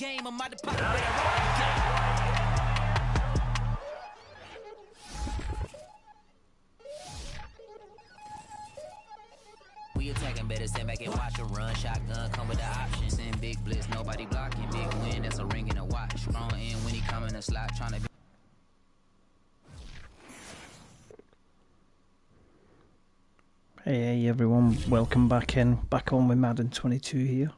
game. I'm out of we attacking, better stand back and watch a run. Shotgun come with the options. In big blitz, nobody blocking. Big win, that's a ring and a watch. Strong in when he come in a slot, trying to be. Hey everyone, welcome back on with Madden 22 here.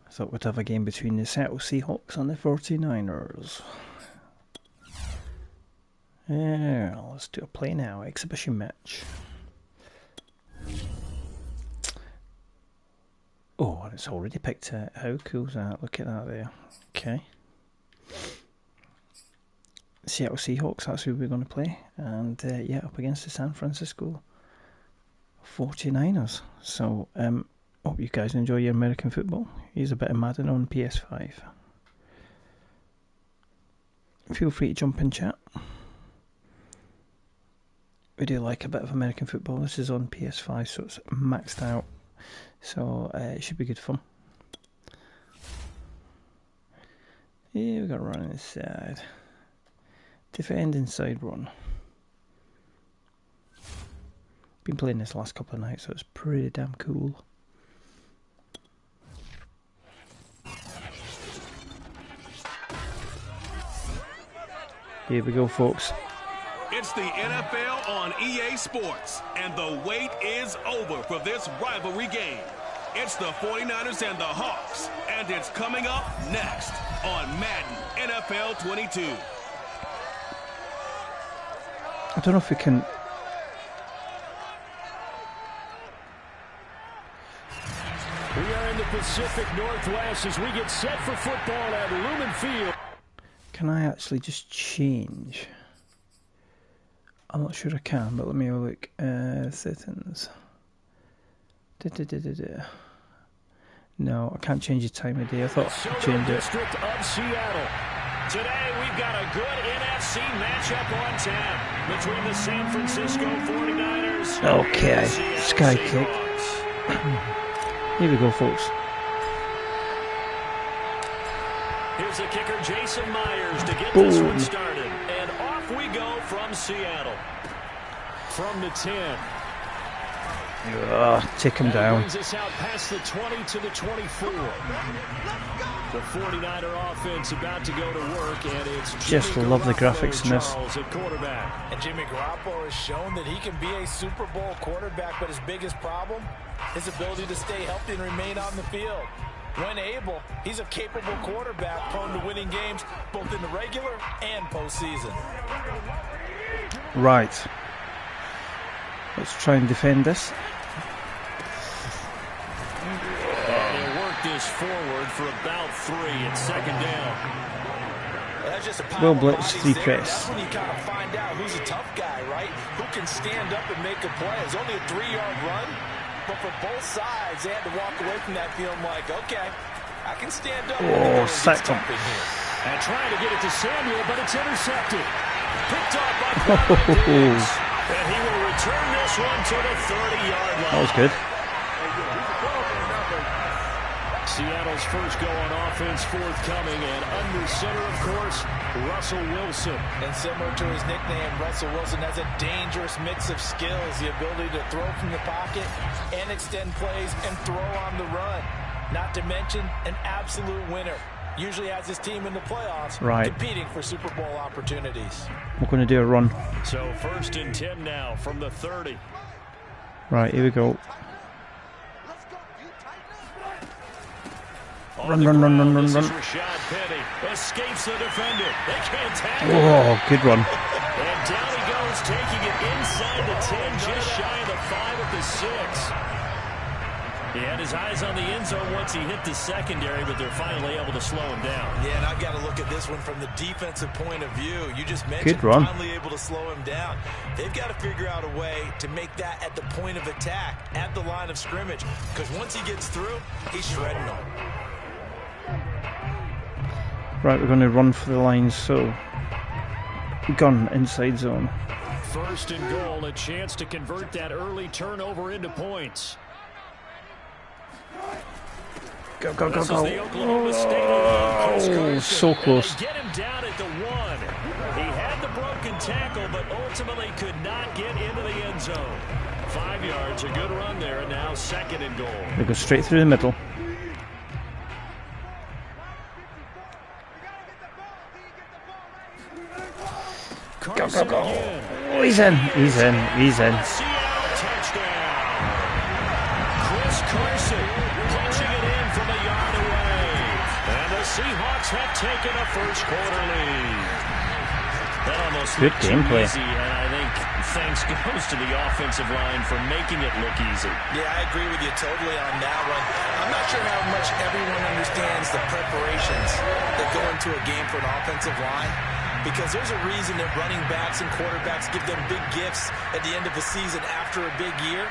I thought we'd have a game between the Seattle Seahawks and the 49ers. Yeah, let's do a play now, exhibition match. Oh, and it's already picked out. How cool is that? Look at that there. Okay. Seattle Seahawks, that's who we're going to play. And yeah, up against the San Francisco 49ers. So, hope you guys enjoy your American football. Here's a bit of Madden on PS5. Feel free to jump in chat. We do like a bit of American football. This is on PS5, so it's maxed out. So it should be good fun. Yeah, we got to run inside. Defend inside run. Been playing this last couple of nights, so it's pretty damn cool. Here we go, folks. It's the NFL on EA Sports, and the wait is over for this rivalry game. It's the 49ers and the Hawks, and it's coming up next on Madden NFL 22. I don't know if we can... We are in the Pacific Northwest as we get set for football at Lumen Field. Can I actually just change? I'm not sure I can, but let me have a look. Settings. No, I can't change the time of day. I thought I could change it. District of Seattle. Today we've got a good NFC matchup on tap between the San Francisco 49ers okay, sky kick. Here we go, folks. Here's the kicker, Jason Myers, to get this one started. And off we go from Seattle. From the 10. Take him down. Brings us out past the 20 to the 24. The 49er offense about to go to work, and it's just love the graphics in this. At quarterback. And Jimmy Garoppolo has shown that he can be a Super Bowl quarterback, but his biggest problem, his ability to stay healthy and remain on the field. When able, he's a capable quarterback prone to winning games both in the regular and postseason. Right. Let's try and defend this. And he'll work this forward for about 3 at second down. Well blitz, 3 press. That's when you kind of find out who's a tough guy, right? Who can stand up and make a play. It's only a 3-yard run, but for both sides, they had to walk away from that feeling like, okay, I can stand up. Oh, sacked him. And trying to get it to Samuel, but it's intercepted. Picked off by Diggs. And he will return this one to the 30-yard line. That was good. Seattle's first go on offense forthcoming, and under center, of course, Russell Wilson. And similar to his nickname, Russell Wilson has a dangerous mix of skills, the ability to throw from the pocket and extend plays and throw on the run. Not to mention an absolute winner. Usually has his team in the playoffs, competing for Super Bowl opportunities. We're going to do a run. So 1st and 10 now from the 30. Right, here we go. Run. Rashad Penny escapes the defender. They can't tackle. Oh, good run. And down he goes, taking it inside the 10, just shy of the 5 at the 6. He had his eyes on the end zone once he hit the secondary, but they're finally able to slow him down. Yeah, and I've got to look at this one from the defensive point of view. You just mentioned finally able to slow him down. They've got to figure out a way to make that at the point of attack, at the line of scrimmage, because once he gets through, he's shredding them. Right, we're going to run for the lines, so gun inside zone. 1st and goal, a chance to convert that early turnover into points. Go, go, go, This is go. the Oklahoma State Chris Oh, Carson. so close. And they get him down at the 1. He had the broken tackle, but ultimately could not get into the end zone. 5 yards, a good run there, and now 2nd and goal. They go straight through the middle. Go, go, go. Oh, he's in, he's in, he's in. Seattle touchdown. Chris Carson punching it in from a yard away. And the Seahawks have taken a first quarter lead. That almost good looked gameplay. Too easy, and I think thanks goes to the offensive line for making it look easy. Yeah, I agree with you totally on that one. I'm not sure how much everyone understands the preparations that go into a game for an offensive line, because there's a reason that running backs and quarterbacks give them big gifts at the end of the season after a big year.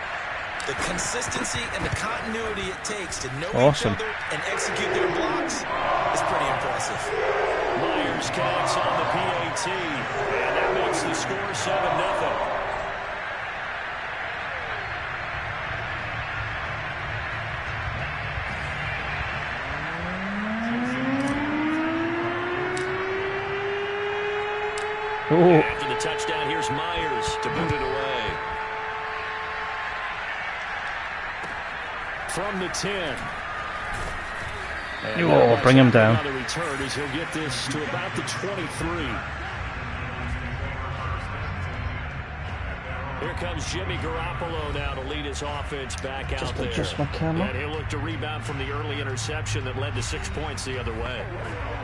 The consistency and the continuity it takes to know each other and execute their blocks is pretty impressive. Myers connects on the PAT, and that makes the score 7-0. After the touchdown, here's Myers to boot it away. From the 10. Oh, bring him down. The return is he'll get this to about the 23. Here comes Jimmy Garoppolo now to lead his offense back out there. Just my camera. And he'll look to rebound from the early interception that led to 6 points the other way.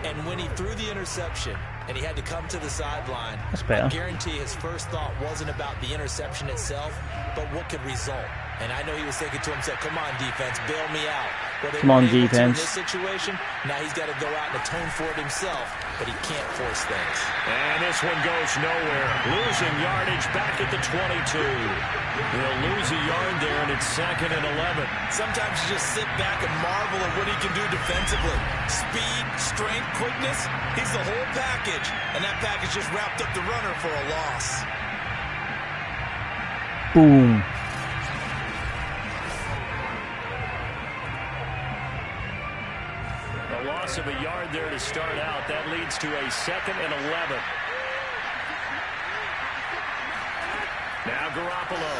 And when he threw the interception and he had to come to the sideline, I guarantee his first thought wasn't about the interception itself, but what could result. And I know he was thinking to himself, come on, defense, bail me out. Well, come on, defense. In this situation, now he's got to go out and atone for it himself, but he can't force things. And this one goes nowhere. Losing yardage back at the 22. He'll lose a yard there, and it's 2nd and 11. Sometimes you just sit back and marvel at what he can do defensively. Speed, strength, quickness, he's the whole package. And that package just wrapped up the runner for a loss. Boom. Loss of a yard there to start out. That leads to a 2nd and 11. Now Garoppolo.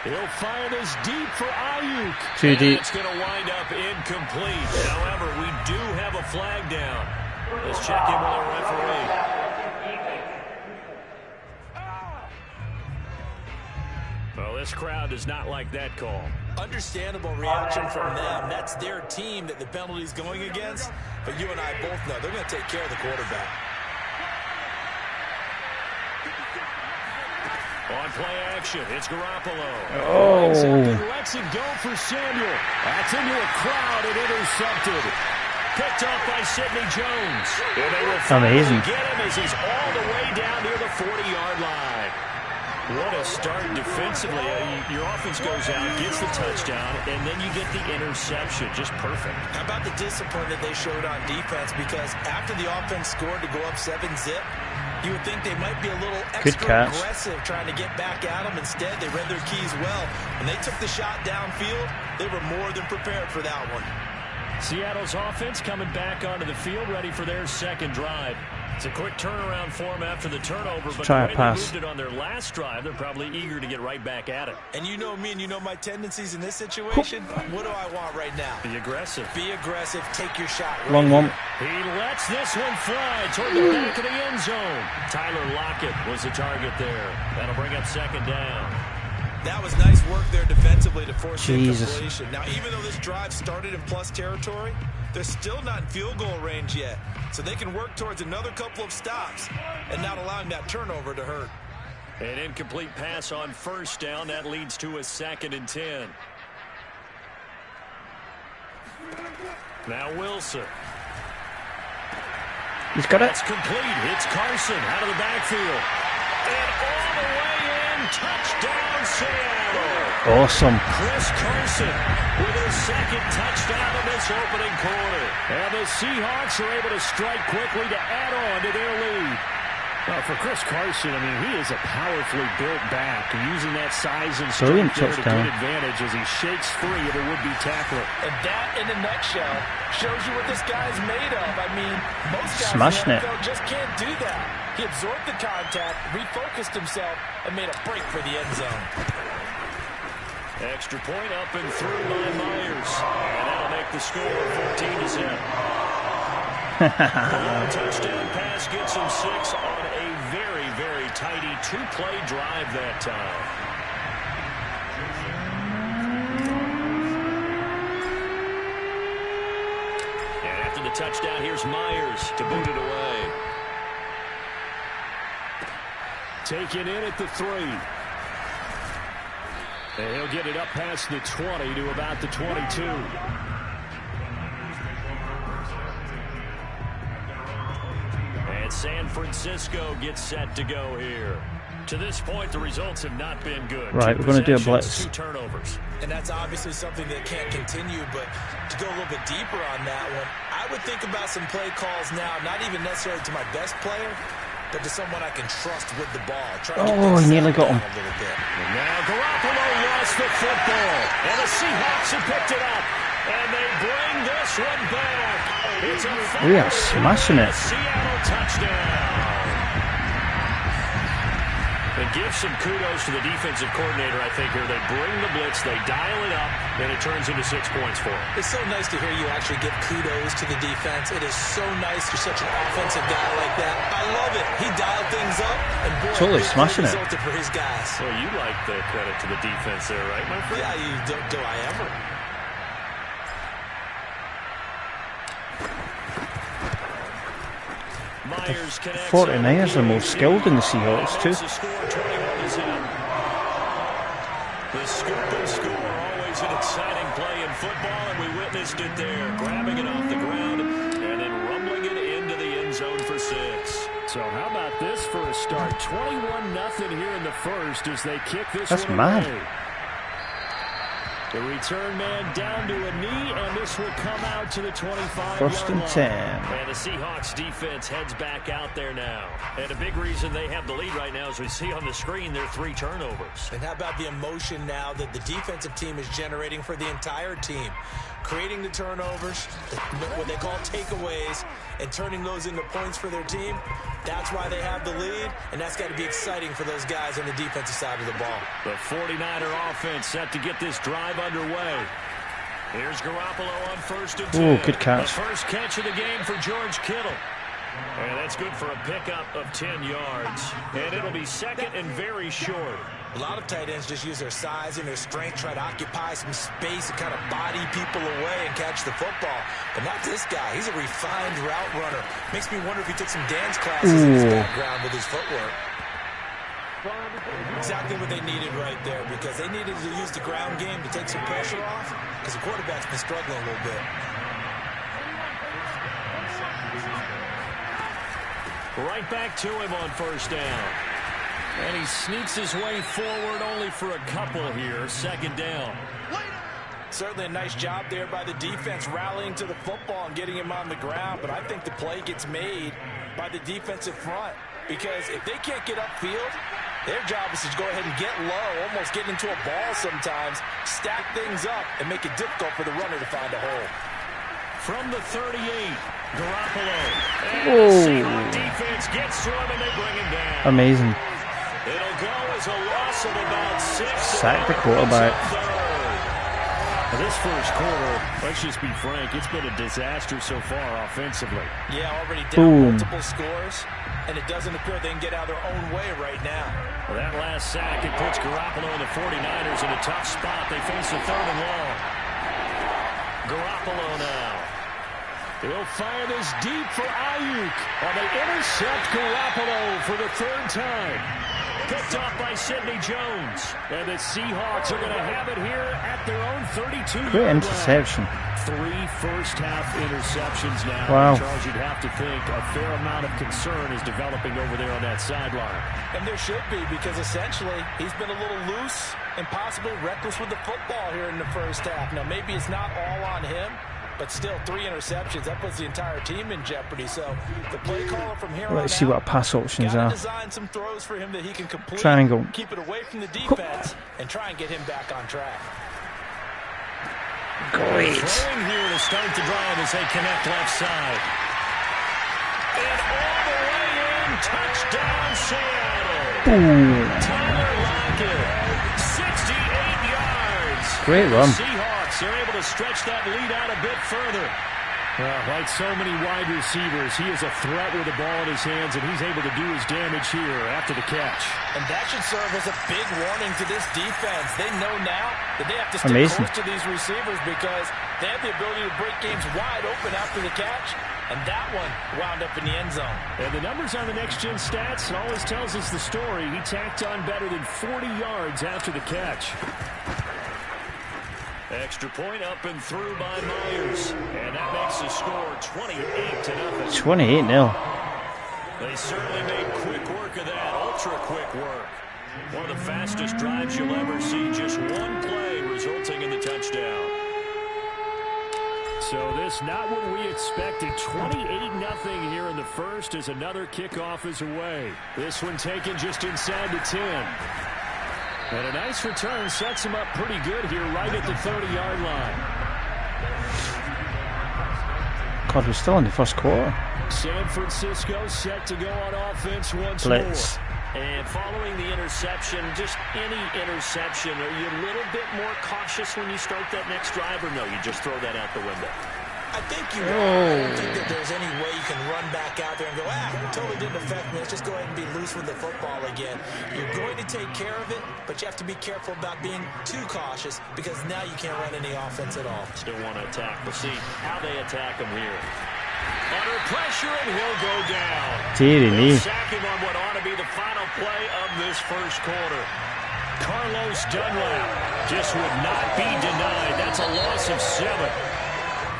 He'll fire this deep for Ayuk. Too deep. It's going to wind up incomplete. However, we do have a flag down. Let's check in with our referee. Well, this crowd does not like that call. Understandable reaction from them. That's their team that the penalty's going against. But you and I both know they're going to take care of the quarterback. On play action, it's Garoppolo. Oh. Lets it go for Samuel. That's into a crowd and intercepted. Picked off by Sidney Jones. And they will finally get him as he's all the way down near the 40-yard line. What a start defensively. Your offense goes out, gets the touchdown, and then you get the interception. Just perfect. How about the discipline that they showed on defense? Because after the offense scored to go up 7-zip, you would think they might be a little extra aggressive trying to get back at them. Instead, they read their keys well. When they took the shot downfield, they were more than prepared for that one. Seattle's offense coming back onto the field, ready for their 2nd drive. It's a quick turnaround for them after the turnover, but the way they moved it on their last drive, they're probably eager to get right back at it. And you know me and you know my tendencies in this situation. What do I want right now? Be aggressive. Be aggressive. Take your shot. Right Long one. He lets this one fly toward the back of the end zone. Tyler Lockett was the target there. That'll bring up 2nd down. That was nice work there defensively to force the incompletion. Now, even though this drive started in plus territory, they're still not in field goal range yet. So they can work towards another couple of stops and not allowing that turnover to hurt. An incomplete pass on 1st down. That leads to a 2nd and 10. Now Wilson. He's got it. That's complete. It's Carson out of the backfield. And all the way in. Touchdown, Seattle. Awesome. Chris Carson with his 2nd touchdown in this opening quarter. And the Seahawks are able to strike quickly to add on to their lead. Well, for Chris Carson, I mean, he is a powerfully built back, using that size and Brilliant strength there to touchdown. good advantage as he shakes free of a would-be tackler. And that, in a nutshell, shows you what this guy's made of. I mean, most guys Smashing in the it. NFL just can't do that. He absorbed the contact, refocused himself, and made a break for the end zone. Extra point up and through by Myers. And that'll make the score 14-0. The long touchdown pass gets him 6 on a very, very tidy two-play drive that time. And after the touchdown, here's Myers to boot it away. Taken in at the 3. And he'll get it up past the 20 to about the 22. And San Francisco gets set to go here. To this point, the results have not been good. Right, we're going to do a blitz. 2 turnovers. And that's obviously something that can't continue, but to go a little bit deeper on that one, I would think about some play calls now, not even necessarily to my best player, but to someone I can trust with the ball. Oh, he nearly got him. A little bit. And now Garoppolo lost the football, and the Seahawks have picked it up, and they bring this one back. It's a We are smashing it. Seattle touchdown. And give some kudos to the defensive coordinator, I think, here. They bring the blitz, they dial it up, and it turns into 6 points for them. It's so nice to hear you actually give kudos to the defense. It is so nice you're such an offensive guy like that. I love it. He dialed things up, and boy, Totally big smashing it. resulted for his guys. Well, you like the credit to the defense there, right, my friend? Yeah, do I ever? Myers connects. 49ers are more skilled than the Seahawks too. The score 21-0. The scoop and score, always an exciting play in football, and we witnessed it there, grabbing it off the ground and then rumbling it into the end zone for 6. So how about this for a start? 21-0 here in the first as they kick this That's one mad. away. The return man down to a knee, and this will come out to the 25-yard line. 1st and 10. And the Seahawks defense heads back out there now. And a big reason they have the lead right now, as we see on the screen, their 3 turnovers. And how about the emotion now that the defensive team is generating for the entire team? Creating the turnovers, what they call takeaways, and turning those into points for their team. That's why they have the lead, and that's got to be exciting for those guys on the defensive side of the ball. The 49er offense set to get this drive underway. Here's Garoppolo on 1st and 10. Ooh, good catch. The first catch of the game for George Kittle. And that's good for a pickup of 10 yards. And it'll be 2nd and very short. A lot of tight ends just use their size and their strength, try to occupy some space and kind of body people away and catch the football. But not this guy. He's a refined route runner. Makes me wonder if he took some dance classes in his background with his footwork. Exactly what they needed right there, because they needed to use the ground game to take some pressure off, because the quarterback's been struggling a little bit. Right back to him on 1st down. And he sneaks his way forward only for a couple here. 2nd down. Certainly a nice job there by the defense rallying to the football and getting him on the ground, but I think the play gets made by the defensive front, because if they can't get upfield, their job is to go ahead and get low, almost get into a ball sometimes, stack things up, and make it difficult for the runner to find a hole. From the 38, Garoppolo. And the Seahawks defense gets to him, and they bring him down. Amazing. It'll go as a loss of about 6. Sack the quarterback. This first quarter, let's just be frank, it's been a disaster so far offensively. Yeah, already down multiple scores, and it doesn't appear they can get out of their own way right now. Well, that last sack, it puts Garoppolo and the 49ers in a tough spot. They face a 3rd and long. Garoppolo now. He'll fire this deep for Ayuk. Well, they intercept Garoppolo for the 3rd time. Picked off by Sidney Jones. And the Seahawks are going to have it here at their own 32-yard Great interception. 3 first-half interceptions now. Wow. Charles, you'd have to think a fair amount of concern is developing over there on that sideline. And there should be, because essentially he's been a little loose and possibly reckless with the football here in the first half. Now, maybe it's not all on him, but still 3 interceptions. That puts the entire team in jeopardy. So the play caller from here Let's see what our pass options are. Design some throws for him that he can complete. Triangle. Keep it away from the defense and try and get him back on track. Great. Throwing here to start the drive as they connect left side. And all the way in, touchdown Seattle. Boom. Tyler Lockett, 68 yards. Great run. The Seahawks are able to stretch that lead out a bit further. Like so many wide receivers, he is a threat with the ball in his hands, and he's able to do his damage here after the catch. And that should serve as a big warning to this defense. They know now that they have to stay close to these receivers because they have the ability to break games wide open after the catch. And that one wound up in the end zone. And the numbers on the next-gen stats always tells us the story. He tacked on better than 40 yards after the catch. Extra point up and through by Myers. And that makes the score 28-0. 28-0. They certainly made quick work of that, ultra-quick work. One of the fastest drives you'll ever see. Just one play resulting in the touchdown. So this not what we expected. 28-0 here in the first as another kickoff is away. This one taken just inside the 10. And a nice return sets him up pretty good here right at the 30-yard line. God, we're still in the first quarter. San Francisco set to go on offense once Blitz. more. And following the interception, just any interception, are you a little bit more cautious when you start that next drive, or no, you just throw that out the window? I think you are. I don't think that there's any way you can run back out there and go, it totally didn't affect me. Let's just go ahead and be loose with the football again. You're going to take care of it, but you have to be careful about being too cautious because now you can't run any offense at all. Still want to attack. We'll see how they attack him here. Under pressure, and he'll go down. They'll sack him on what ought to be the final play of this first quarter. Carlos Dunlap just would not be denied. That's a loss of 7.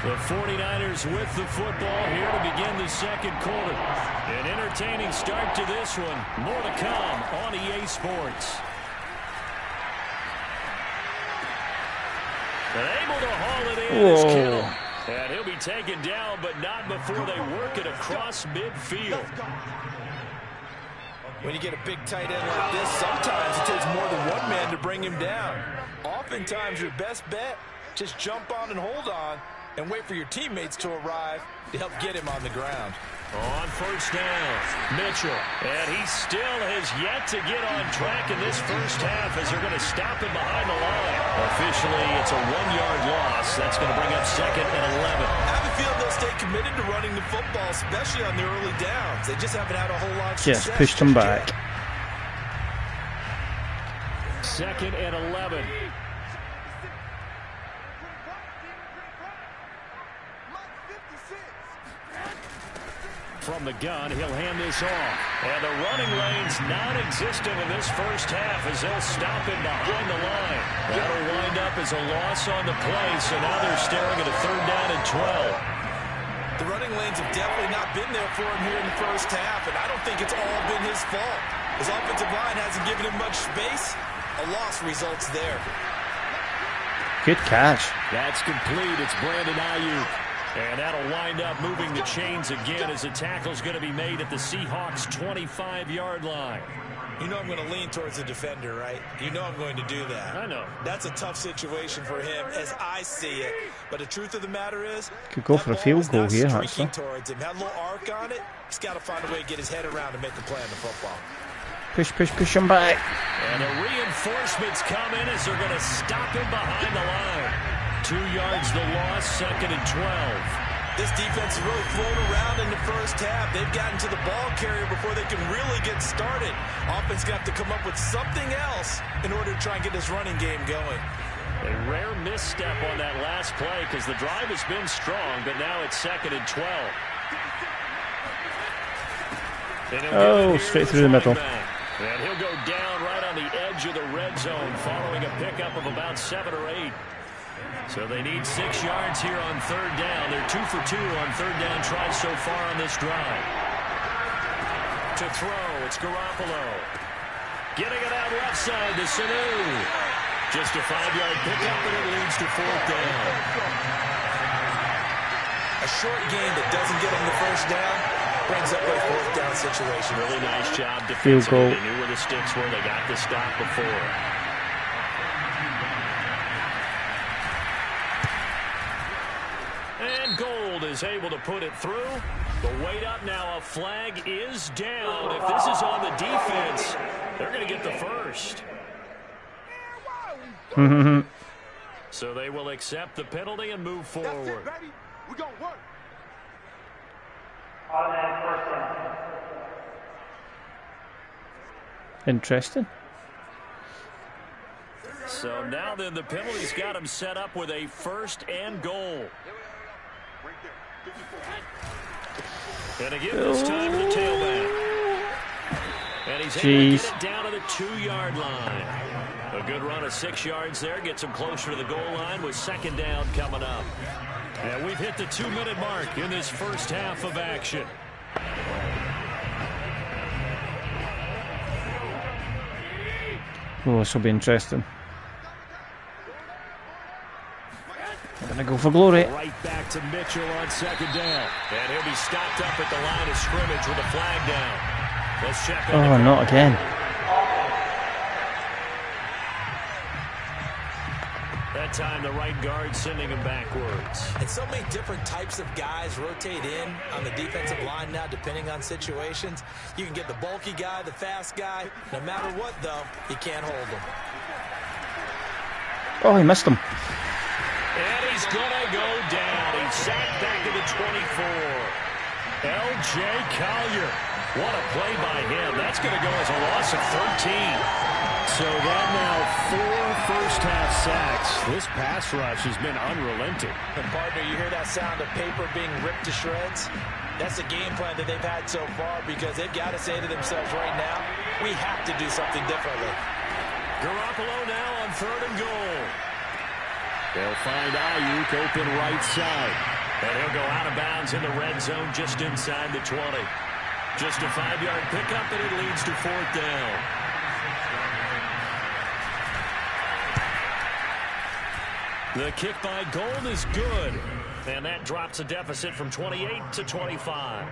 The 49ers with the football here to begin the second quarter. An entertaining start to this one. More to come on EA Sports. And able to haul it in is Kittle. And he'll be taken down, but not before they work it across midfield. When you get a big tight end like this, sometimes it takes more than one man to bring him down. Oftentimes, your best bet, just jump on and hold on and wait for your teammates to arrive to help get him on the ground. On first down, Mitchell. And he still has yet to get on track in this first half as they're going to stop him behind the line. Officially, it's a 1-yard loss. That's going to bring up 2nd and 11. I have a feeling they'll stay committed to running the football, especially on the early downs. They just haven't had a whole lot of success. Just pushed him back. 2nd and 11. From the gun, he'll hand this off. And the running lane's non-existent in this first half as they'll stop him behind the line. That'll wind up as a loss on the play, so now they're staring at a 3rd down and 12. The running lanes have definitely not been there for him here in the first half, and I don't think it's all been his fault. His offensive line hasn't given him much space. A loss results there. Good catch. That's complete. It's Brandon Ayuk. And that'll wind up moving the chains again as the tackle's going to be made at the Seahawks' 25-yard line. You know I'm going to lean towards the defender, right? You know I'm going to do that. I know. That's a tough situation for him as I see it. But the truth of the matter is, could go for a field goal here, actually. Towards him. Had a little arc on it. He's got to find a way to get his head around and make a play on the football. Push him back. And the reinforcements come in as they're going to stop him behind the line. 2 yards the loss, 2nd and 12. This defense has really flown around in the first half. They've gotten to the ball carrier before they can really get started. Offense got to come up with something else in order to try and get this running game going. A rare misstep on that last play because the drive has been strong, but now it's 2nd and 12. Oh, straight through the middle. And he'll go down right on the edge of the red zone following a pickup of about 7 or 8. So they need 6 yards here on 3rd down. They're 2 for 2 on 3rd down tries so far on this drive. To throw, it's Garoppolo. Getting it out left side to Sanu. Just a 5-yard pickup, and it leads to 4th down. A short game that doesn't get them the first down brings up a fourth down situation. Really nice job Field goal. defensively. They knew where the sticks were. They got the stop before. And Gold is able to put it through. But wait up now. A flag is down. If this is on the defense, they're going to get the first. So they will accept the penalty and move forward. That's it, baby. We're going to work. Interesting. So now then the penalty's got him set up with a first and goal. And again this time to the tailback. And he's able to get it down to the 2-yard line. A good run of 6 yards there. Gets him closer to the goal line with second down coming up. And we've hit the 2-minute mark in this first half of action. Oh, this will be interesting. We're going to go for glory. Right back to Mitchell on second down. And he'll be stopped up at the line of scrimmage with a flag down. Let's check on Oh, not again. That time the right guard sending him backwards. And so many different types of guys rotate in on the defensive line now depending on situations. You can get the bulky guy, the fast guy. No matter what, though, you can't hold them. Oh, he missed him. And he's going to go down. He's sacked back to the 24. L.J. Collier. What a play by him. That's going to go as a loss of 13. So that now 4 first-half sacks. This pass rush has been unrelenting. And partner, you hear that sound of paper being ripped to shreds? That's the game plan that they've had so far because they've got to say to themselves right now, we have to do something differently. Garoppolo now on third and goal. They'll find Ayuk open right side. And he'll go out of bounds in the red zone just inside the 20. Just a 5-yard pickup, and it leads to fourth down. The kick by Gold is good. And that drops the deficit from 28 to 25.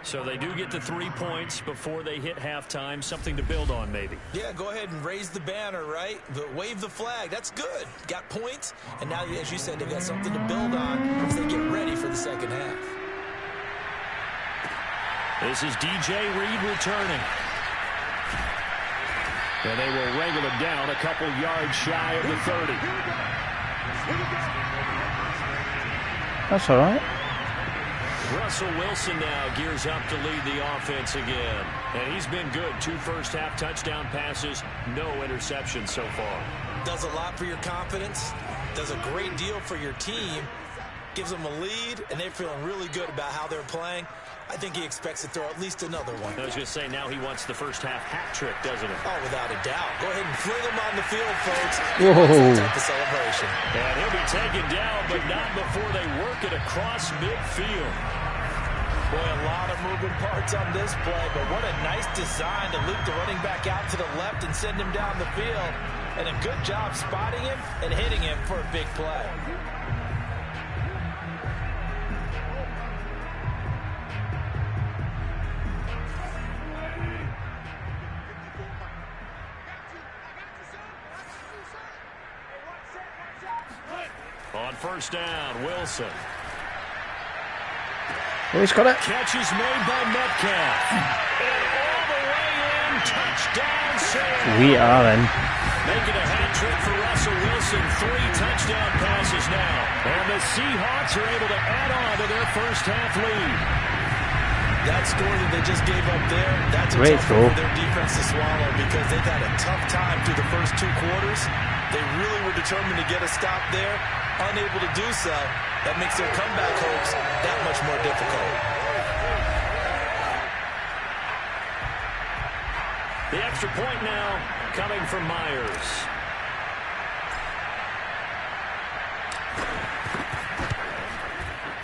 So they do get to 3 points before they hit halftime. Something to build on, maybe. Yeah, go ahead and raise the banner, right? Wave the flag. That's good. Got points. And now, as you said, they've got something to build on as they get ready for the second half. This is DJ Reed returning. And they will wrangle him down a couple yards shy of the 30. That's all right. Russell Wilson now gears up to lead the offense again. And he's been good. 2 first-half touchdown passes, no interceptions so far. Does a lot for your confidence. Does a great deal for your team. Gives them a lead, and they're feeling really good about how they're playing. I think he expects to throw at least another one. I was going to say, now he wants the first-half hat trick, doesn't he? Oh, without a doubt. Go ahead and fling him on the field, folks. Whoa. Type of celebration. And he'll be taken down, but not before they work it across midfield. Boy, a lot of moving parts on this play, but what a nice design to loop the running back out to the left and send him down the field. And a good job spotting him and hitting him for a big play. On first down, Wilson. Oh, he's got it. Catch is made by Metcalf. And all the way in, touchdown save. We are in. Making a hat trick for Russell Wilson. 3 touchdown passes now. And the Seahawks are able to add on to their first half lead. That score that they just gave up there, that's a Great tough one for their defense to swallow because they've had a tough time through the first 2 quarters. They really were determined to get a stop there. Unable to do so, that makes their comeback hopes that much more difficult. The extra point now coming from Myers.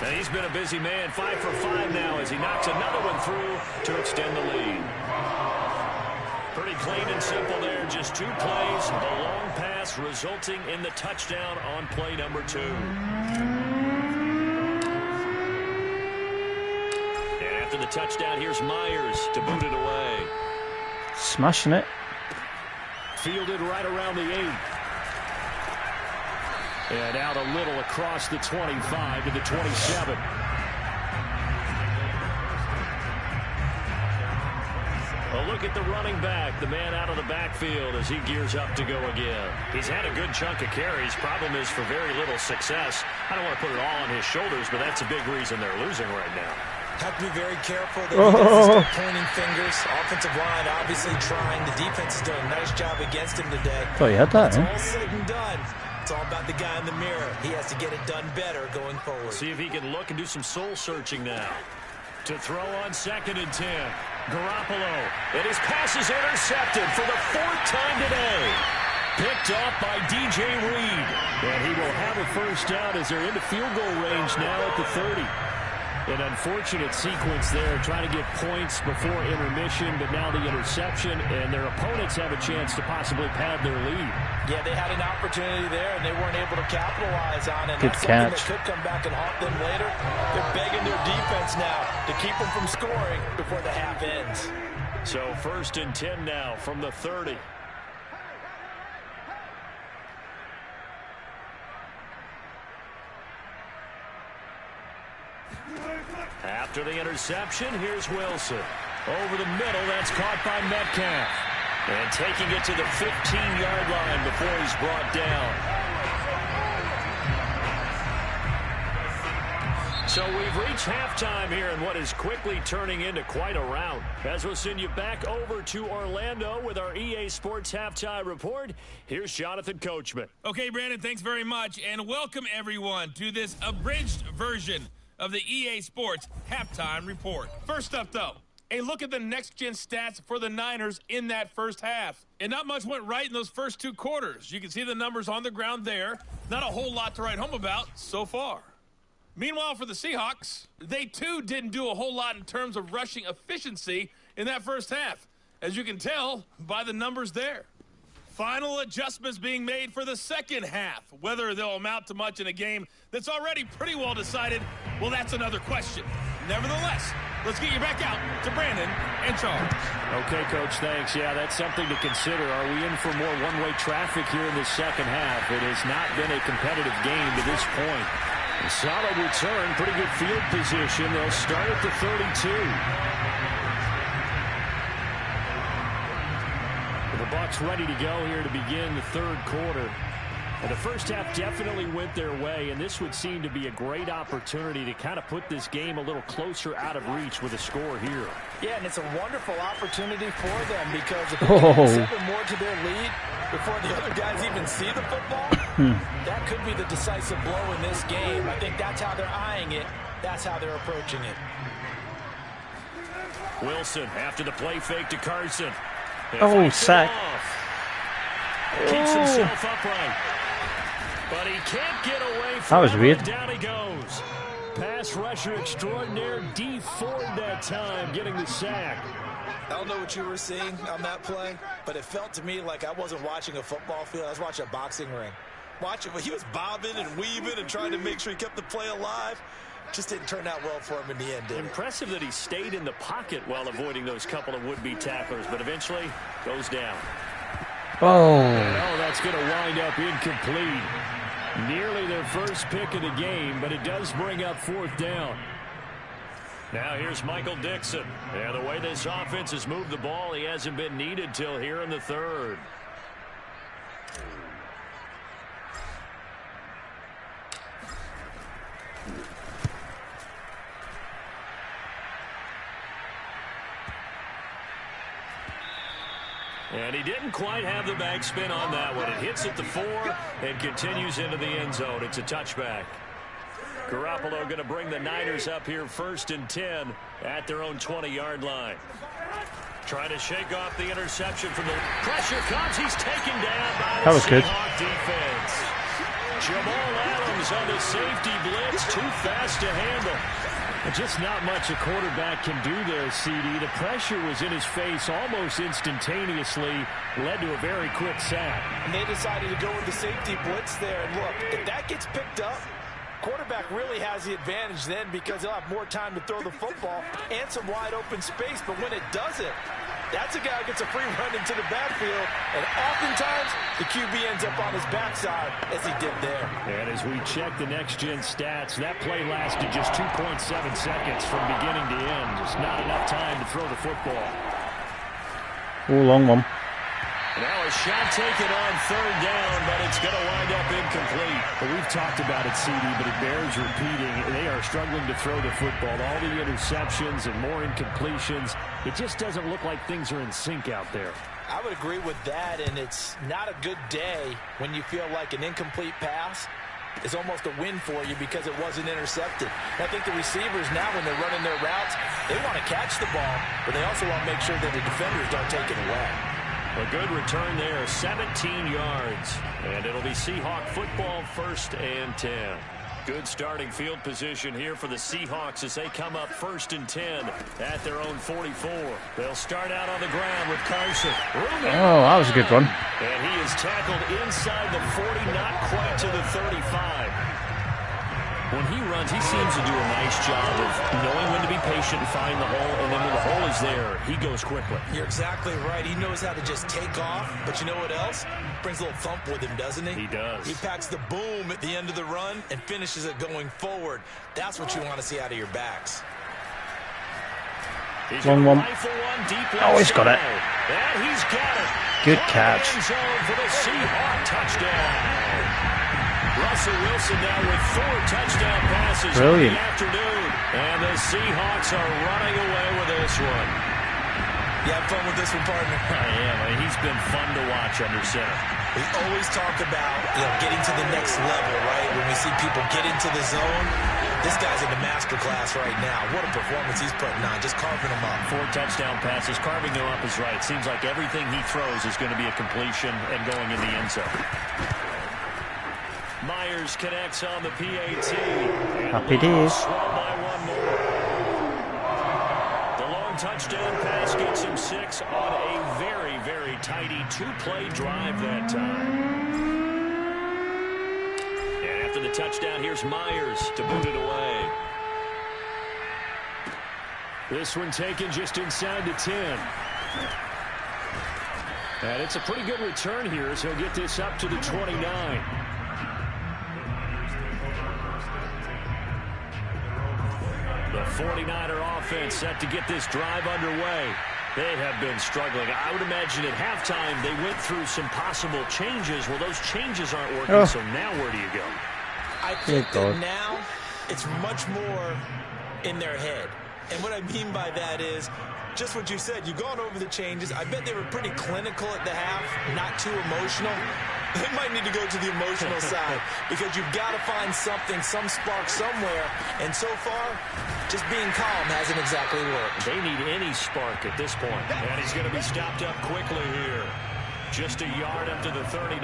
And he's been a busy man, 5 for 5 now as he knocks another one through to extend the lead. Pretty clean and simple there, just 2 plays, a long pass resulting in the touchdown on play number 2. After the touchdown, here's Myers to boot it away. Smashing it. Fielded right around the 8. And out a little across the 25 to the 27. A look at the running back, the man out of the backfield as he gears up to go again. He's had a good chunk of carries. Problem is for very little success. I don't want to put it all on his shoulders, but that's a big reason they're losing right now. Have to be very careful that he doesn't start pointing fingers. Offensive line obviously trying. The defense is doing a nice job against him today. Oh, you had that, It's all said and done. It's all about the guy in the mirror. He has to get it done better going forward. See if he can look and do some soul searching now. To throw on 2nd and 10. Garoppolo. And his pass is intercepted for the 4th time today. Picked off by DJ Reed. And he will have a first down as they're into field goal range now at the 30. An unfortunate sequence there, trying to get points before intermission, but now the interception, and their opponents have a chance to possibly pad their lead. Yeah, they had an opportunity there, and they weren't able to capitalize on it. Good That's catch. something that could come back and haunt them later. They're begging their defense now to keep them from scoring before the half ends. So 1st and 10 now from the 30. After the interception, here's Wilson. Over the middle, that's caught by Metcalf. And taking it to the 15-yard line before he's brought down. So we've reached halftime here in what is quickly turning into quite a rout. As we'll send you back over to Orlando with our EA Sports Halftime Report, here's Jonathan Coachman. Okay, Brandon, thanks very much. And welcome, everyone, to this abridged version of the EA Sports Halftime Report. First up, though, a look at the next-gen stats for the Niners in that first half. And not much went right in those first 2 quarters. You can see the numbers on the ground there. Not a whole lot to write home about so far. Meanwhile, for the Seahawks, they too didn't do a whole lot in terms of rushing efficiency in that first half, as you can tell by the numbers there. Final adjustments being made for the second half. Whether they'll amount to much in a game that's already pretty well decided, well, that's another question. Nevertheless, let's get you back out to Brandon and Charles. Okay, Coach, thanks. Yeah, that's something to consider. Are we in for more one-way traffic here in the second half? It has not been a competitive game to this point. A solid return, pretty good field position. They'll start at the 32. The Bucs ready to go here to begin the 3rd quarter. And the first half definitely went their way, and this would seem to be a great opportunity to kind of put this game a little closer out of reach with a score here. Yeah, and it's a wonderful opportunity for them because if they can 7 more to their lead before the other guys even see the football, that could be the decisive blow in this game. I think that's how they're eyeing it. That's how they're approaching it. Wilson after the play fake to Carson. Sack. Keeps himself upright. But he can't get away from that was weird. Down he goes. Pass rusher extraordinaire. D Ford that time getting the sack. I don't know what you were seeing on that play, but it felt to me like I wasn't watching a football field. I was watching a boxing ring. He was bobbing and weaving and trying to make sure he kept the play alive. Just didn't turn out well for him in the end, did it? Impressive that he stayed in the pocket while avoiding those couple of would-be tacklers, but eventually goes down. Oh, That's going to wind up incomplete. Nearly their first pick of the game, but it does bring up 4th down. Now here's Michael Dixon. Yeah, the way this offense has moved the ball, he hasn't been needed till here in the 3rd. And he didn't quite have the backspin on that one. It hits at the 4 and continues into the end zone. It's a touchback. Garoppolo going to bring the Niners up here 1st and 10 at their own 20-yard line. Trying to shake off the interception from the pressure comes. He's taken down by the Seahawks defense. Jamal Adams on the safety blitz. Too fast to handle. Just not much a quarterback can do there, CD. The pressure was in his face almost instantaneously, led to a very quick sack. And they decided to go with the safety blitz there. And look, if that gets picked up, Quarterback really has the advantage then because he'll have more time to throw the football and some wide open space. But when it doesn't, that's a guy who gets a free run into the backfield. And oftentimes, the QB ends up on his backside as he did there. And as we check the next-gen stats, that play lasted just 2.7 seconds from beginning to end. Just not enough time to throw the football. Oh, long one. Now a shot taken on third down, but it's going to wind up incomplete. Well, we've talked about it, CD, but it bears repeating. They are struggling to throw the football. All the interceptions and more incompletions. It just doesn't look like things are in sync out there. I would agree with that, and it's not a good day when you feel like an incomplete pass is almost a win for you because it wasn't intercepted. I think the receivers now, when they're running their routes, they want to catch the ball, but they also want to make sure that the defenders don't take it away. A good return there, 17 yards. And it'll be Seahawk football, 1st and 10. Good starting field position here for the Seahawks as they come up 1st and 10 at their own 44. They'll start out on the ground with Carson. Oh, that was a good run. And he is tackled inside the 40, not quite to the 35. When he runs, he seems to do a nice job of knowing when to be patient and find the hole, and then when the hole is there, he goes quickly. You're exactly right. He knows how to just take off, but you know what else? Brings a little thump with him, doesn't he? He does. He packs the boom at the end of the run and finishes it going forward. That's what you want to see out of your backs. Long one. Oh, he's got it. And he's got it. Good catch. For the Seahawk touchdown. Russell Wilson now with 4 touchdown passes in the afternoon. And the Seahawks are running away with this one. You have fun with this one, partner? I am. He's been fun to watch under center. We always talk about, getting to the next level, right? When we see people get into the zone, this guy's in the master class right now. What a performance he's putting on, just carving them up. 4 touchdown passes, carving them up is right. Seems like everything he throws is going to be a completion and going in the end zone. Myers connects on the PAT. Happy days. By one more. The long touchdown pass gets him 6 on a very, very tidy 2-play drive that time. And after the touchdown, here's Myers to boot it away. This one taken just inside the 10. And it's a pretty good return here as he'll get this up to the 29. The 49er offense set to get this drive underway. They have been struggling. I would imagine at halftime they went through some possible changes. Well, those changes aren't working, so now where do you go? I think that now it's much more in their head. And what I mean by that is just what you said. You've gone over the changes. I bet they were pretty clinical at the half, not too emotional. They might need to go to the emotional side because you've got to find something, some spark somewhere. And so far, just being calm hasn't exactly worked. They need any spark at this point. And he's going to be stopped up quickly here. Just a yard up to the 39.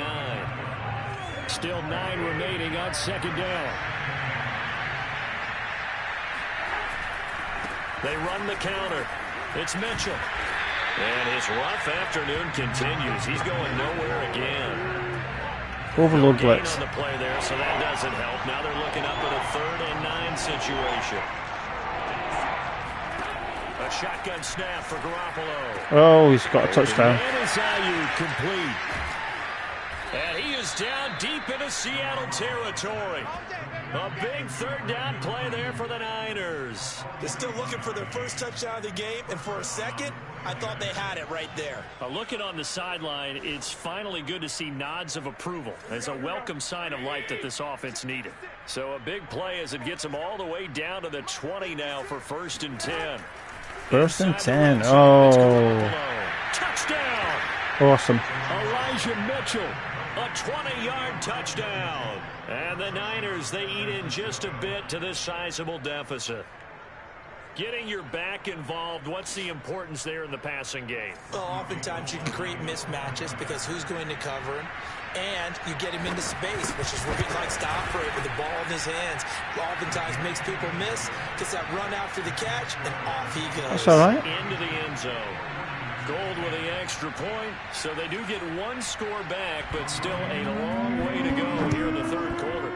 Still 9 remaining on 2nd down. They run the counter. It's Mitchell. And his rough afternoon continues. He's going nowhere again. Overload blitz. On the play there, so that doesn't help. Now they're looking up at a 3rd and 9 situation. A shotgun snap for Garoppolo. Oh, he's got a touchdown. MSI complete. And he is down deep into Seattle territory. A big 3rd down play there for the Niners. They're still looking for their first touchdown of the game, and for a second, I thought they had it right there. Looking on the sideline, it's finally good to see nods of approval as a welcome sign of life that this offense needed. So a big play as it gets them all the way down to the 20 now for 1st and 10. 1st and 10. Oh. Touchdown. Awesome. Elijah Mitchell. A 20-yard touchdown. And the Niners, they eat in just a bit to this sizable deficit. Getting your back involved, what's the importance there in the passing game? Well, oftentimes you can create mismatches because who's going to cover him? And you get him into space, which is where he likes to operate with the ball in his hands. Oftentimes makes people miss, gets that run after the catch, and off he goes. That's all right. Into the end zone. Gold with the extra point, so they do get 1 score back, but still a long way to go here in the 3rd quarter.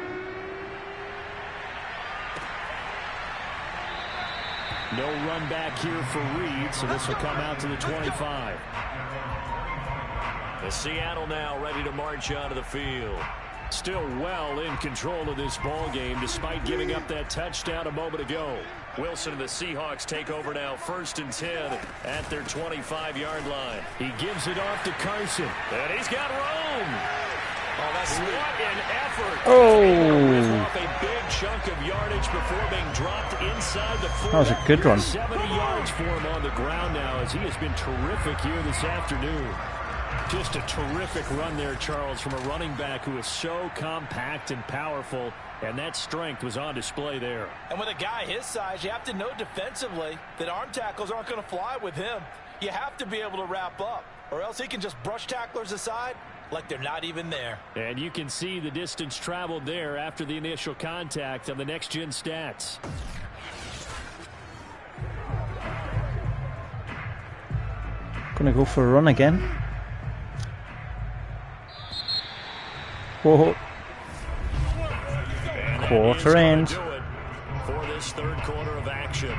No run back here for Reed, so this will come out to the 25. The Seattle now ready to march onto the field. Still well in control of this ball game despite giving up that touchdown a moment ago. Wilson and the Seahawks take over now, 1st and 10 at their 25-yard line. He gives it off to Carson, and he's got room. Oh, that's what an effort. Oh. Off a big chunk of yardage before being dropped inside the 40. That was a good run. 70 yards for him on the ground now as he has been terrific here this afternoon. Just a terrific run there, Charles, from a running back who is so compact and powerful, and that strength was on display there. And with a guy his size, you have to know defensively that arm tackles aren't going to fly with him. You have to be able to wrap up, or else he can just brush tacklers aside like they're not even there. And you can see the distance traveled there after the initial contact on the next-gen stats. Gonna go for a run again. Whoa. Quarter end. For this 3rd quarter of action.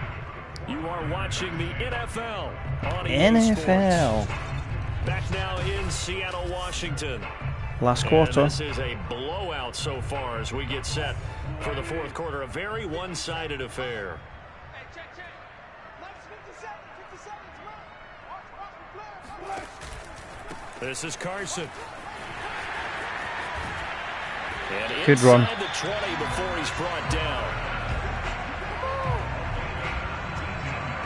You are watching the NFL on NFL. Back now in Seattle, Washington. Last quarter. And this is a blowout so far as we get set for the 4th quarter. A very one-sided affair. This is Carson. And good run. The 20 before he's brought down.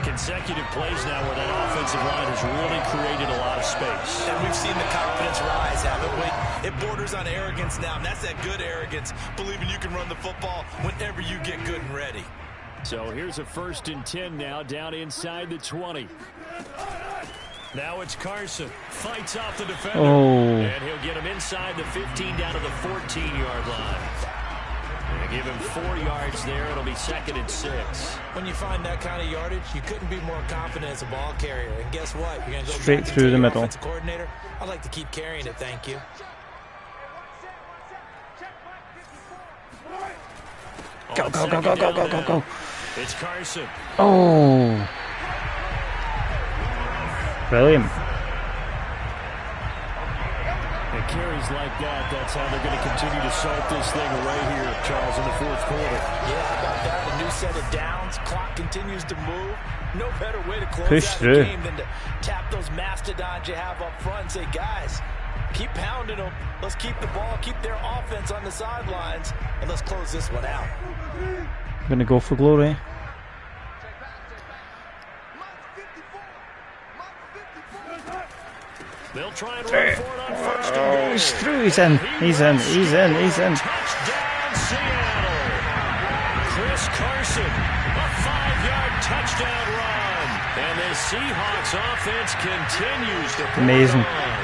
Consecutive plays now where that offensive line has really created a lot of space. And we've seen the confidence rise, haven't we? It borders on arrogance now, and that's that good arrogance, believing you can run the football whenever you get good and ready. So here's a 1st and 10 now, down inside the 20. Now it's Carson. Fights off the defender. Oh. And he'll get him inside the 15 down to the 14-yard line. And give him 4 yards there. It'll be 2nd and 6. When you find that kind of yardage, you couldn't be more confident as a ball carrier. And guess what? You're going to go straight through the middle. Coordinator. I'd like to keep carrying it, thank you. Go, go, go, go, go, go, go, go. It's Carson. Oh. Brilliant. And carries like that, that's how they're going to continue to salt this thing away here, Charles, in the 4th quarter. Yeah, about that. A new set of downs. Clock continues to move. No better way to close Push out through. the game than to tap those mastodons you have up front and say, guys, keep pounding them. Let's keep the ball, keep their offense on the sidelines, and let's close this one out. I'm going to go for glory. They'll try and run for it on 1st and goal. He's through. He's in. He's in. He's in. He's in. Touchdown, Seattle. Chris Carson, a 5-yard touchdown run. And the Seahawks offense continues to pull amazing. on.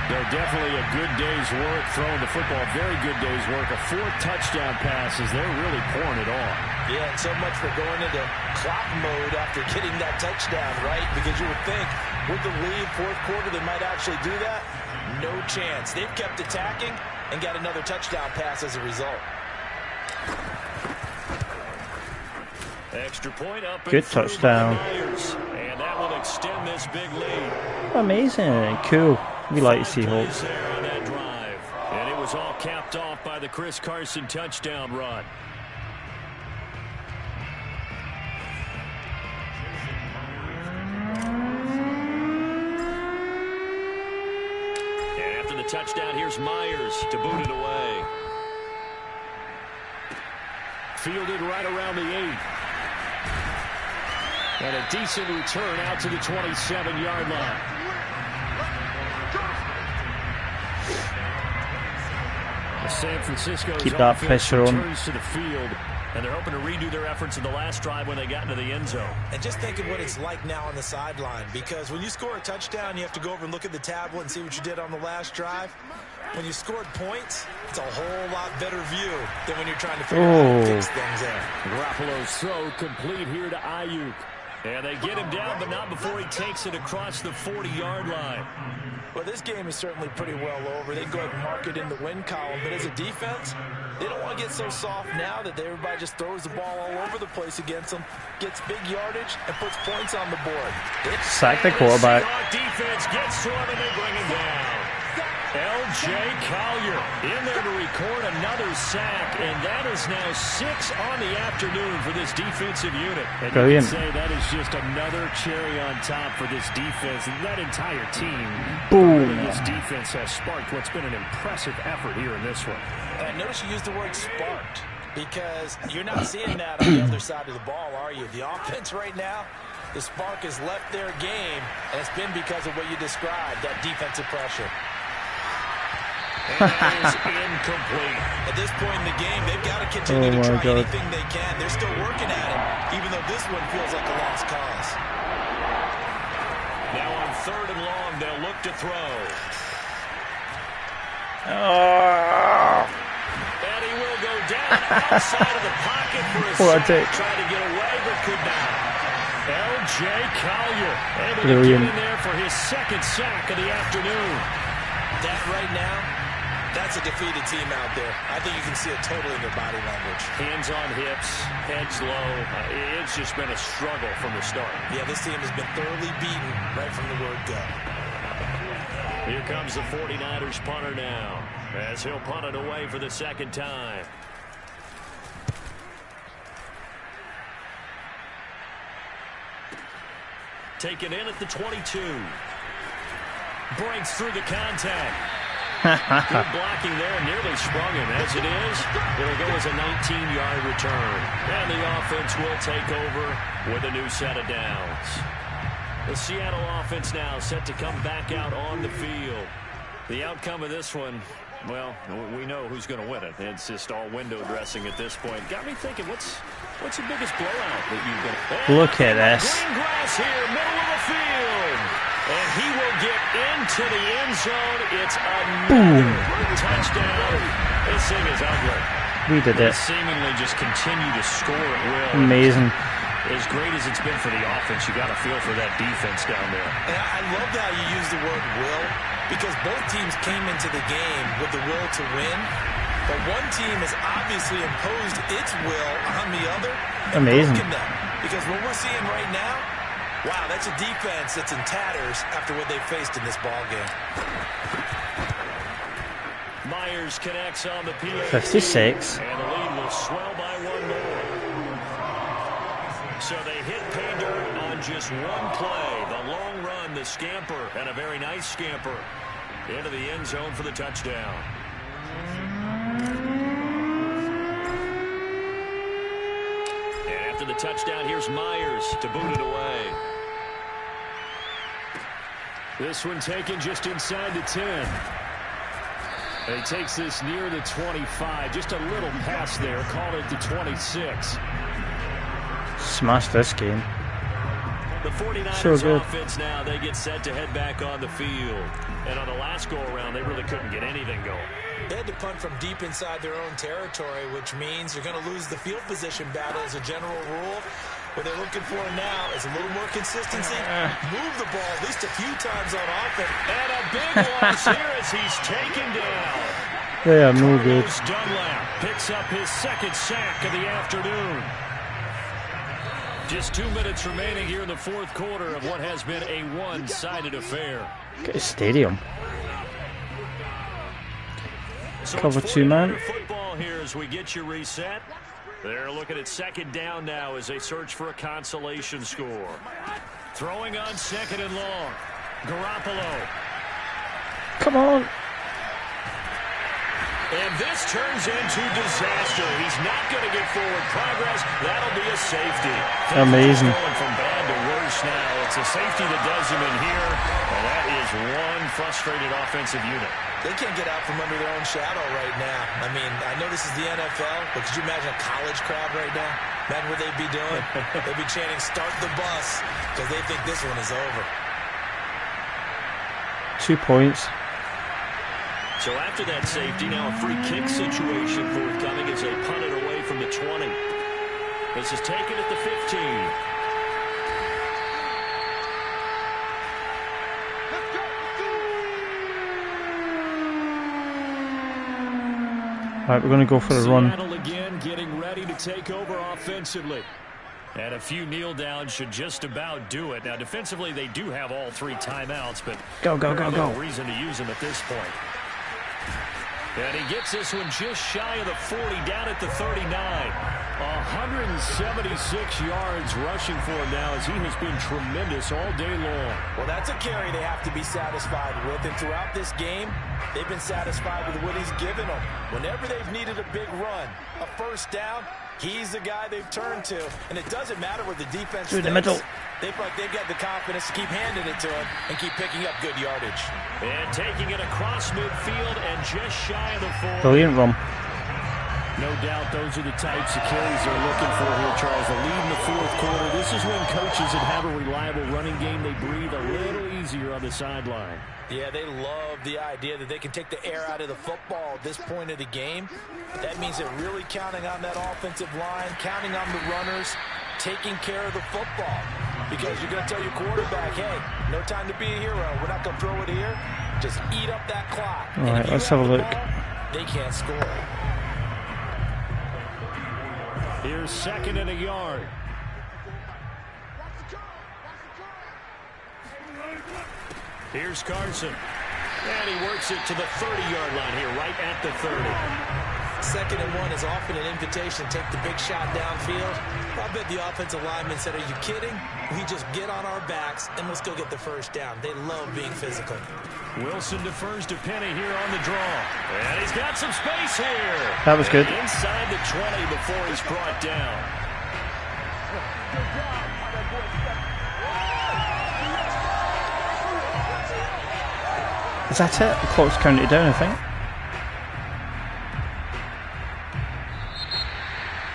They're definitely a good day's work throwing the football. Very good day's work. A 4th touchdown pass as they're really pouring it on. Yeah, and so much for going into clock mode after getting that touchdown, right? Because you would think with the lead, 4th quarter, they might actually do that. No chance. They've kept attacking and got another touchdown pass as a result. Extra point up. Good touchdown. And that will extend this big lead. Amazing. Cool. We like Seahawks. There on that drive. And it was all capped off by the Chris Carson touchdown run. And after the touchdown, here's Myers to boot it away. Fielded right around the 8. And a decent return out to the 27-yard line. San Francisco keep that pressure on. To the field, and they're hoping to redo their efforts in the last drive when they got into the end zone. And just think of what it's like now on the sideline, because when you score a touchdown, you have to go over and look at the tablet and see what you did on the last drive. When you scored points, it's a whole lot better view than when you're trying to figure out how to fix things there. Garoppolo's throw complete here to Ayuk. And they get him down, but not before he takes it across the 40-yard line. Well, this game is certainly pretty well over. They go ahead and mark it in the win column. But as a defense, they don't want to get so soft now that everybody just throws the ball all over the place against them, gets big yardage, and puts points on the board. Sack the quarterback. The defense gets to him, and they bring him down. L.J. Collier in there to record another sack, and that is now 6 on the afternoon for this defensive unit. And brilliant. you can say that is just another cherry on top for this defense and that entire team. Boom. This defense has sparked what's been an impressive effort here in this one. And notice you used the word sparked, because you're not seeing that on the other side of the ball, are you? The offense right now, the spark has left their game, and it's been because of what you described, that defensive pressure. And that is incomplete. At this point in the game, they've got to continue to try anything they can. They're still working at it, even though this one feels like a lost cause. Now on 3rd and long, they'll look to throw. And he will go down outside of the pocket for a sack. Tried to get away, but could not. L.J. Collier able to get in there for his 2nd sack of the afternoon. That right now, that's a defeated team out there. I think you can see it totally in their body language. Hands on hips, heads low. It's just been a struggle from the start. Yeah, this team has been thoroughly beaten right from the word go. Here comes the 49ers punter now, as he'll punt it away for the 2nd time. Taken in at the 22. Breaks through the contact. Good blocking there, nearly sprung him. As it is, it'll go as a 19-yard return. And the offense will take over with a new set of downs. The Seattle offense now set to come back out on the field. The outcome of this one, well, we know who's going to win it. It's just all window dressing at this point. Got me thinking, what's the biggest blowout that you've been? Look at this. Green grass here, middle of the field. And he will get into the end zone. It's another touchdown. This thing is ugly. We did it. Seemingly just continue to score at will. Amazing. As great as it's been for the offense, you got to feel for that defense down there. And I love how you use the word will, because both teams came into the game with the will to win. But one team has obviously imposed its will on the other. Amazing. Because what we're seeing right now, wow, that's a defense that's in tatters after what they faced in this ball game. Myers connects on the PA. 56. And the lead will swell by 1 more. So they hit pay dirt on just one play. The long run, the scamper, and a very nice scamper into the end zone for the touchdown. And after the touchdown, here's Myers to boot it away. This one taken just inside the 10. And he takes this near the 25. Just a little pass there. Called it the 26. Smashed this game. The 49ers so good. Offense now, they get set to head back on the field. And on the last go-around, they really couldn't get anything going. They had to punt from deep inside their own territory, which means you're going to lose the field position battle as a general rule. What they're looking for now is a little more consistency. Move the ball at least a few times on offense. And a big loss here as he's taken down. They are no good. Dunlap picks up his 2nd sack of the afternoon. Just 2 minutes remaining here in the 4th quarter of what has been a one-sided affair. Get a stadium. So Cover 2 man. Football here as we get you reset. They're looking at 2nd down now as they search for a consolation score. Throwing on 2nd and long. Garoppolo. Come on. And this turns into disaster. He's not going to get forward progress. That'll be a safety. Amazing. Going from bad to worse now. It's a safety that does him in here. And that is one frustrated offensive unit. They can't get out from under their own shadow right now. I mean, I know this is the NFL, but could you imagine a college crowd right now? Imagine what they'd be doing. They'd be chanting, "Start the bus," because they think this one is over. 2 points. So after that safety, now a free kick situation forthcoming as they punt it away from the 20. This is taken at the 15. Alright, we're going to go for a run. Seattle again getting ready to take over offensively. And a few kneel downs should just about do it. Now, defensively, they do have all 3 timeouts, but go. no reason to use them at this point. And he gets this one just shy of the 40, down at the 39. 176 yards rushing for him now, as he has been tremendous all day long. Well, that's a carry they have to be satisfied with. And throughout this game, they've been satisfied with what he's given them. Whenever they've needed a big run, a first down, he's the guy they've turned to. And it doesn't matter what the defense through the middle. They feel like they've got the confidence to keep handing it to him and keep picking up good yardage. And taking it across midfield and just shy of the 40. Brilliant run. No doubt those are the types of carries they're looking for here, Charles. The lead in the fourth quarter. This is when coaches that have a reliable running game, they breathe a little easier on the sideline. Yeah, they love the idea that they can take the air out of the football at this point of the game. That means they're really counting on that offensive line, counting on the runners, taking care of the football. Because you're going to tell your quarterback, hey, no time to be a hero. We're not going to throw it here. Just eat up that clock. All right, let's have a look. Ball, they can't score. Here's 2nd and a yard. Here's Carson. And he works it to the 30-yard line here, right at the 30. 2nd and 1 is often an invitation to take the big shot downfield. I bet the offensive lineman said, are you kidding? We just get on our backs and let's go get the first down. They love being physical. Wilson defers to Penny here on the draw. And he's got some space here. That was good. Inside the 20 before he's brought down. Is that it? The clock's counted down, I think.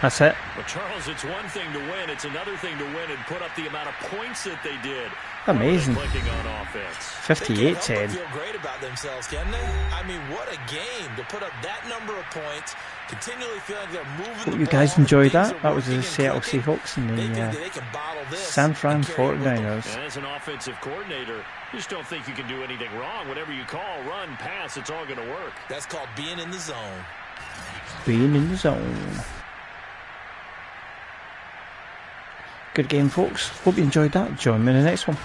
That's it. But Charles, it's one thing to win. It's another thing to win and put up the amount of points that they did. Amazing. Clicking on offense. 58-10. Feel great about themselves, can they? I mean, what a game to put up that number of points. Continually feeling they're moving the ball. Hope you guys enjoyed that. That was the Seattle Seahawks and the San Fran 49ers. And as an offensive coordinator, you just don't think you can do anything wrong. Whatever you call, run, pass, it's all going to work. That's called being in the zone. Being in the zone. Good game, folks. Hope you enjoyed that. Join me in the next one.